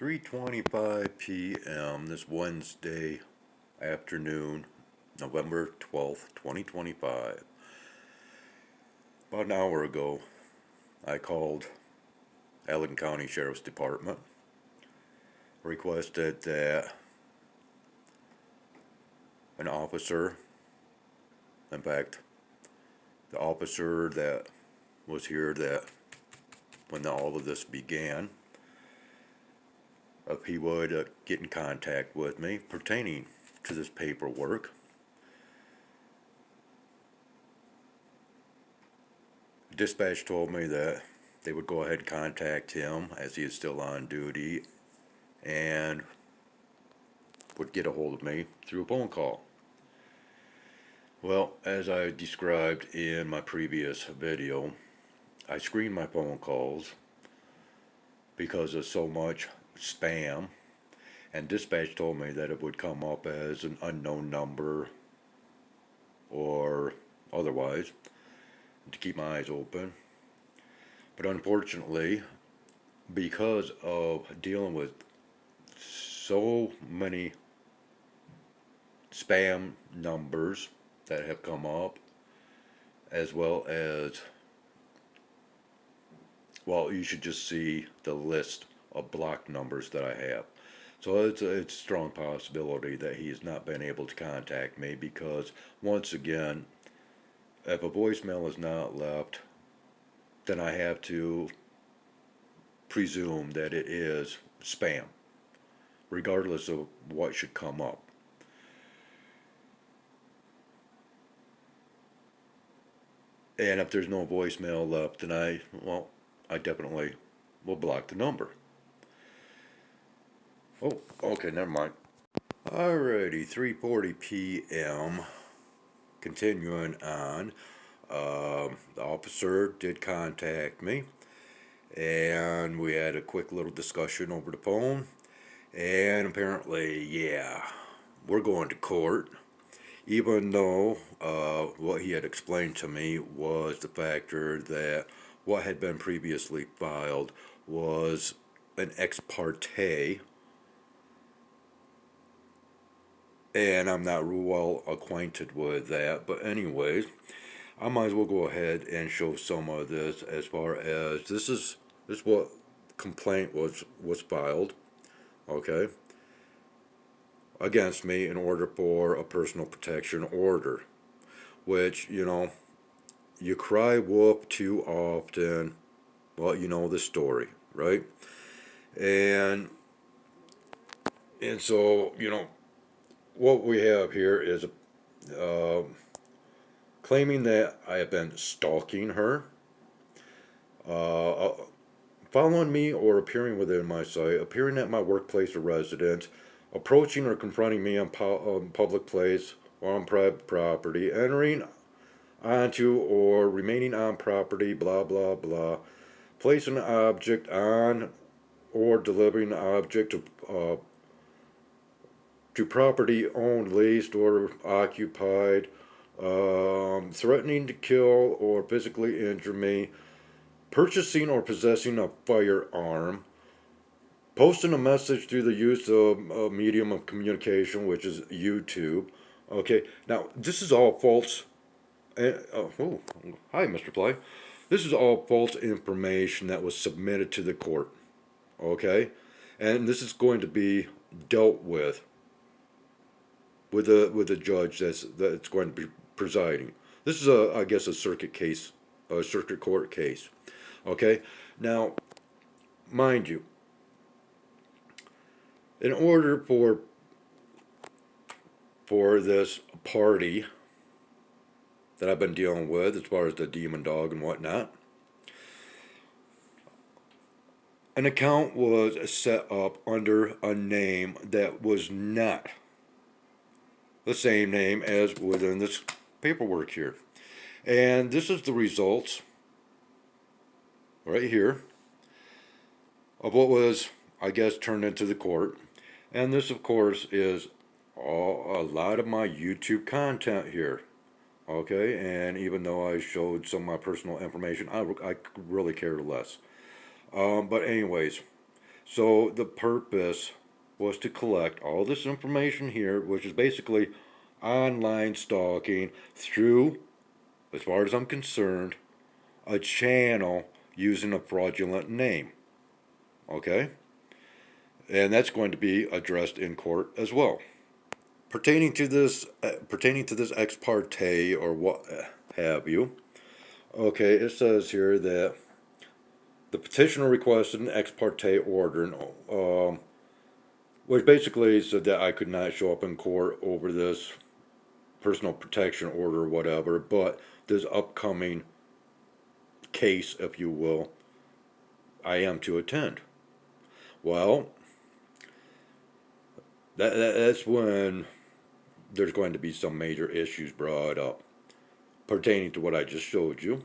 3:25 p.m. this Wednesday afternoon, November 12th, 2025. About an hour ago, I called Allegan County Sheriff's Department, requested that an officer, in fact, the officer that was here that when all of this began, if he would get in contact with me pertaining to this paperwork. Dispatch told me that they would go ahead and contact him as he is still on duty and would get a hold of me through a phone call. Well, as I described in my previous video, I screened my phone calls because of so much spam, and dispatch told me that it would come up as an unknown number or otherwise to keep my eyes open. But unfortunately, because of dealing with so many spam numbers that have come up, as well as, well, you should just see the list of blocked numbers that I have. So it's a strong possibility that he has not been able to contact me because, once again, if a voicemail is not left, then I have to presume that it is spam, regardless of what should come up. And if there's no voicemail left, then I definitely will block the number. Oh, okay, never mind. Alrighty, 3:40 p.m. Continuing on, the officer did contact me, and we had a quick little discussion over the phone, and apparently, yeah, we're going to court, even though what he had explained to me was the factor that what had been previously filed was an ex parte, and I'm not well acquainted with that. But anyways, I might as well go ahead and show some of this, as far as this is what complaint was filed, okay, against me in order for a personal protection order, which, you cry wolf too often. Well, you know the story, right? And so, what we have here is claiming that I have been stalking her, following me or appearing within my sight, appearing at my workplace or residence, approaching or confronting me on public place or on private property, entering onto or remaining on property, blah, blah, blah, placing an object on or delivering an object to property owned, leased, or occupied, threatening to kill or physically injure me, purchasing or possessing a firearm, posting a message through the use of a medium of communication, which is YouTube. Okay, now this is all false. Oh, hi, Mr. Fly. This is all false information that was submitted to the court. Okay, and this is going to be dealt with a judge that's going to be presiding. This is I guess a circuit court case. Okay, now, mind you, in order for this party that I've been dealing with, as far as the demon dog and whatnot, an account was set up under a name that was not the same name as within this paperwork here. And this is the results right here of what was, I guess, turned into the court. And this, of course, is a lot of my YouTube content here. Okay, and even though I showed some of my personal information, I really cared less. But anyways, So the purpose was to collect all this information here, which is basically online stalking through, as far as I'm concerned, a channel using a fraudulent name. Okay? And that's going to be addressed in court as well. Pertaining to this ex parte or what have you. Okay, it says here that the petitioner requested an ex parte order, which basically said that I could not show up in court over this personal protection order or whatever, but this upcoming case, if you will, I am to attend. Well, that's when there's going to be some major issues brought up pertaining to what I just showed you.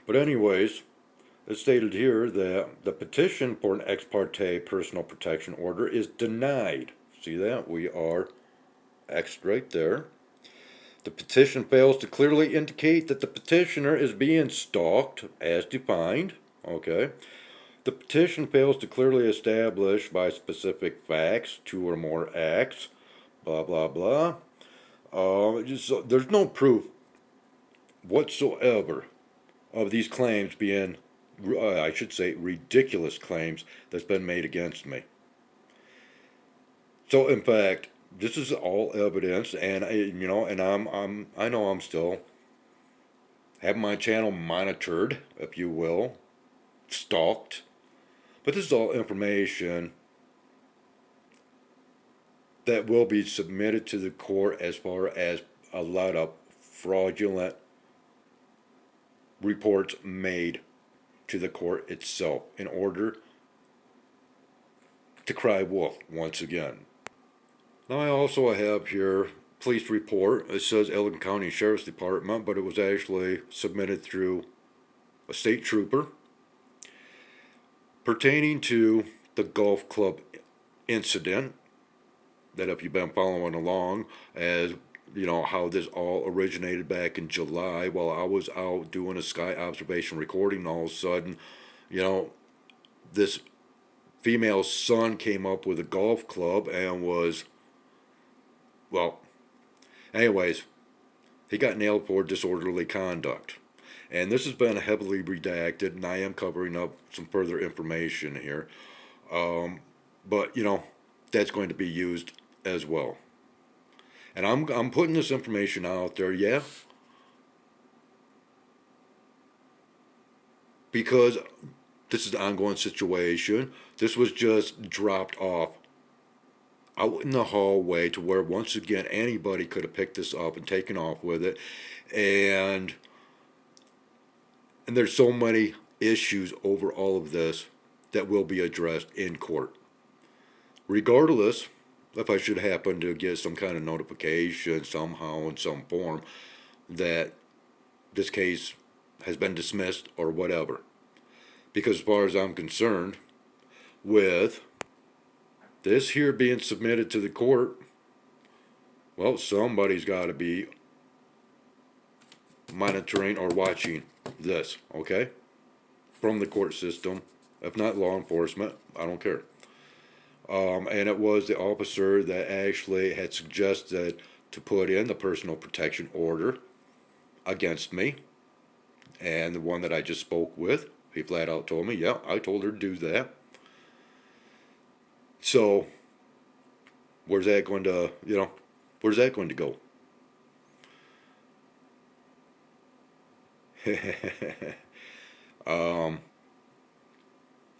But anyways, it's stated here that the petition for an ex parte personal protection order is denied. See that? We are X'd right there. The petition fails to clearly indicate that the petitioner is being stalked as defined. Okay. The petition fails to clearly establish by specific facts, 2 or more acts, blah, blah, blah. There's no proof whatsoever of these claims being, I should say, ridiculous claims that's been made against me. So, in fact, this is all evidence, and I know I'm still having my channel monitored, if you will, stalked. But this is all information that will be submitted to the court as far as a lot of fraudulent reports made to the court itself in order to cry wolf once again. Now I also have here police report. It says Elgin County Sheriff's Department, but it was actually submitted through a state trooper pertaining to the golf club incident. That if you've been following along, as you know, how this all originated back in July while I was out doing a sky observation recording, and all of a sudden, this female son came up with a golf club and was, well, anyways, he got nailed for disorderly conduct. And this has been heavily redacted, and I am covering up some further information here. But, that's going to be used as well. And I'm putting this information out there, yeah, because this is an ongoing situation. This was just dropped off out in the hallway to where, once again, anybody could have picked this up and taken off with it. And there's so many issues over all of this that will be addressed in court. Regardless, if I should happen to get some kind of notification somehow in some form that this case has been dismissed or whatever. Because as far as I'm concerned, with this here being submitted to the court, well, somebody's got to be monitoring or watching this, okay? From the court system. If not law enforcement, I don't care. And it was the officer that actually had suggested to put in the personal protection order against me. And the one that I just spoke with, he flat out told me, yeah, I told her to do that. So, where's that going to go?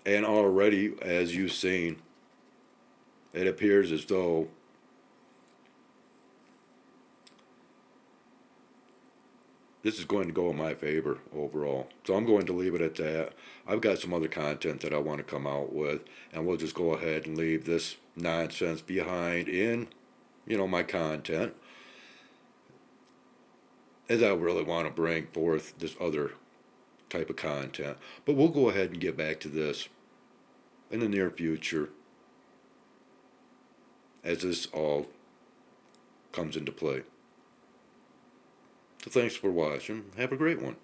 And already, as you've seen, it appears as though this is going to go in my favor overall. So I'm going to leave it at that. I've got some other content that I want to come out with, and we'll just go ahead and leave this nonsense behind in, my content, as I really want to bring forth this other type of content. But we'll go ahead and get back to this in the near future as this all comes into play. So thanks for watching. Have a great one.